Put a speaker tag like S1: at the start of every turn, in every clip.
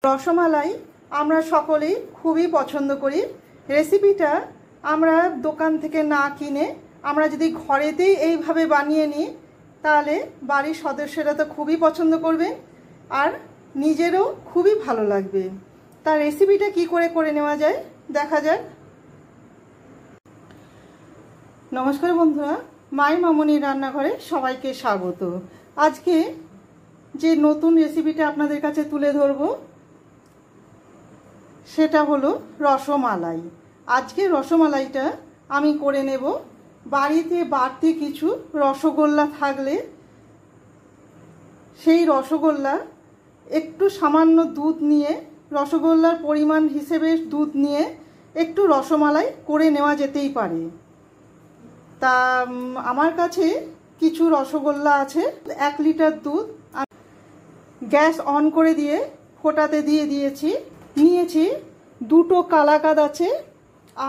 S1: রসমালাই আমরা সকলেই খুবই পছন্দ করি। রেসিপিটা আমরা দোকান থেকে না কিনে আমরা যদি ঘরেতেই এইভাবে বানিয়ে নিই তাহলে বাড়ির সদস্যরা তো খুবই পছন্দ করবেন আর নিজেরও খুবই ভালো লাগবে। তার রেসিপিটা কি করে নেওয়া যায় দেখা যাক। নমস্কার বন্ধুরা, মায়ের মামনির রান্নাঘরে সবাইকে স্বাগত। আজকে যে নতুন রেসিপিটা আপনাদের কাছে তুলে ধরবো সেটা হলো রসমালাই। আজকে রসমালাইটা আমি করে নেব। বাড়িতে বাড়তি কিছু রসগোল্লা থাকলে সেই রসগোল্লা একটু সামান্য দুধ নিয়ে, রসগোল্লার পরিমাণ হিসেবে দুধ নিয়ে একটু রসমালাই করে নেওয়া যেতেই পারে। তা আমার কাছে কিছু রসগোল্লা আছে। 1 লিটার দুধ গ্যাস অন করে দিয়ে ফোটাতে দিয়ে দিয়েছি। নিয়েছি 2টো কালাকাঁদ আছে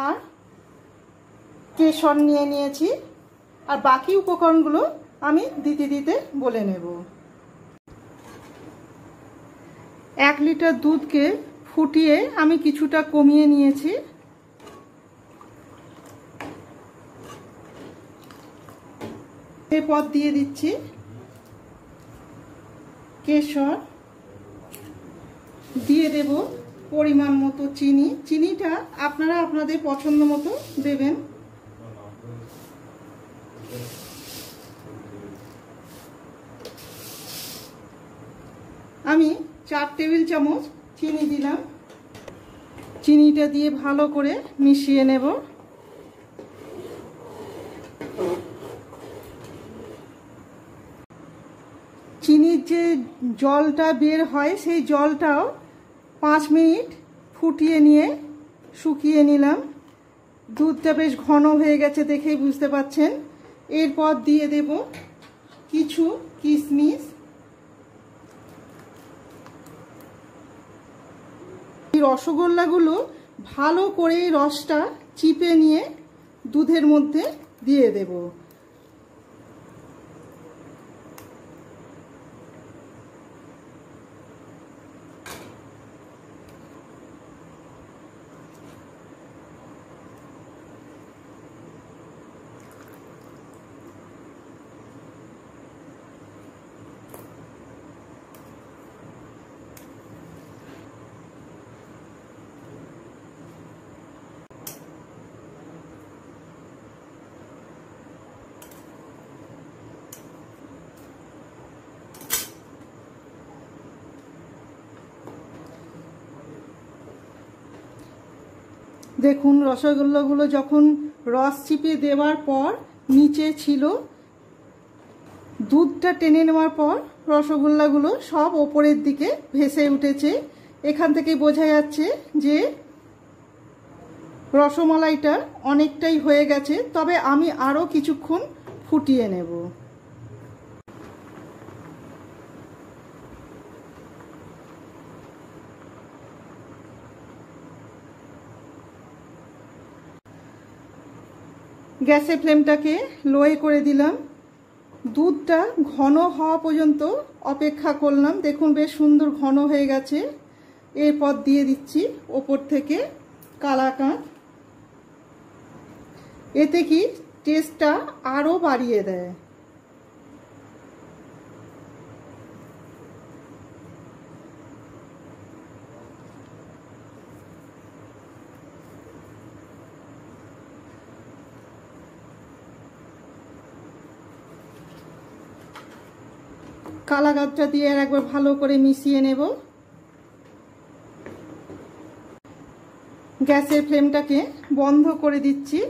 S1: আর কেশর নিয়েছি। আর বাকি উপকরণগুলো আমি দিতে বলে নেব। 1 লিটার দুধকে ফুটিয়ে আমি কিছুটা কমিয়ে নিয়েছি। এরপর দিয়ে দিচ্ছি কেশর, দিয়ে দেব পরিমাণ মতো চিনি। চিনিটা আপনারা আপনাদের পছন্দ মতো দেবেন। আমি 4 টেবিল চামচ চিনি দিলাম। চিনিটা দিয়ে ভালো করে মিশিয়ে নেব। চিনির যে জলটা বের হয় সেই জলটাও 5 মিনিট ফুটিয়ে নিয়ে শুকিয়ে নিলাম। দুধটা বেশ ঘন হয়ে গেছে দেখেই বুঝতে পাচ্ছেন। এরপর দিয়ে দেব কিছু কিশমিশ। এই রসগোল্লাগুলো ভালো করে রসটা চিপে নিয়ে দুধের মধ্যে দিয়ে দেব। দেখুন রসগোল্লাগুলো যখন রস চিপে দেওয়ার পর নিচে ছিল, দুধটা টেনে নেওয়ার পর রসগোল্লাগুলো সব ওপরের দিকে ভেসে উঠেছে। এখান থেকে বোঝা যাচ্ছে যে রসমালাইটা অনেকটাই হয়ে গেছে। তবে আমি আরও কিছুক্ষণ ফুটিয়ে নেব। গ্যাসের ফ্লেমটাকে লোয়ে করে দিলাম। দুধটা ঘন হওয়া পর্যন্ত অপেক্ষা করলাম। দেখুন বেশ সুন্দর ঘন হয়ে গেছে। এরপর দিয়ে দিচ্ছি ওপর থেকে কালাকাঁদ। এতে কি টেস্টটা আরও বাড়িয়ে দেয়। কালাকাঁদটা দিয়ে আর একবার ভালো করে মিশিয়ে নেব। গ্যাসের ফ্লেমটাকে বন্ধ করে দিচ্ছি।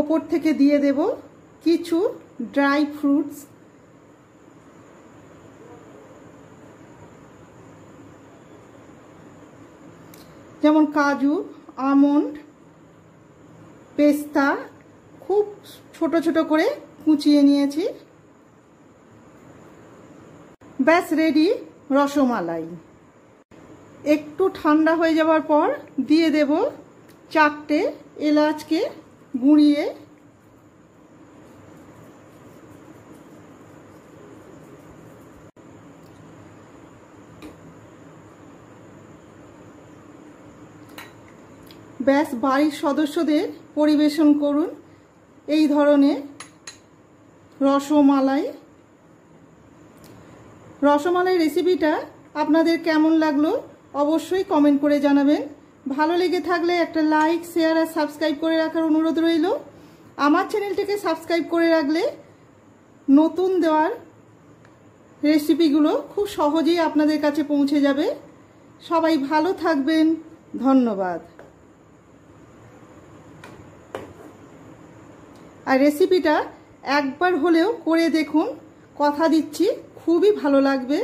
S1: ওপর থেকে দিয়ে দেব কিছু ড্রাই ফ্রুটস। যেমন কাজু, আমন্ড, পেস্তা খুব ছোট ছোট করে কুচিয়ে নিয়েছি। ব্যাস রেডি রসমালাই। একটু ঠান্ডা হয়ে যাওয়ার পর দিয়ে দেব 4টে এলাচকে গুঁড়িয়ে। ব্যাস বাড়ির সদস্যদের পরিবেশন করুন এই ধরনের রসমালাই। রসমালাই রেসিপিটা আপনাদের কেমন লাগলো অবশ্যই কমেন্ট করে জানাবেন। ভালো লেগে থাকলে একটা লাইক, শেয়ার আর সাবস্ক্রাইব করে রাখার অনুরোধ রইল। আমার চ্যানেলটিকে সাবস্ক্রাইব করে রাখলে নতুন দেওয়ার রেসিপিগুলো খুব সহজেই আপনাদের কাছে পৌঁছে যাবে। সবাই ভালো থাকবেন, ধন্যবাদ। আর রেসিপিটা একবার হলেও করে দেখুন, কথা দিচ্ছি খুবই ভালো লাগবে।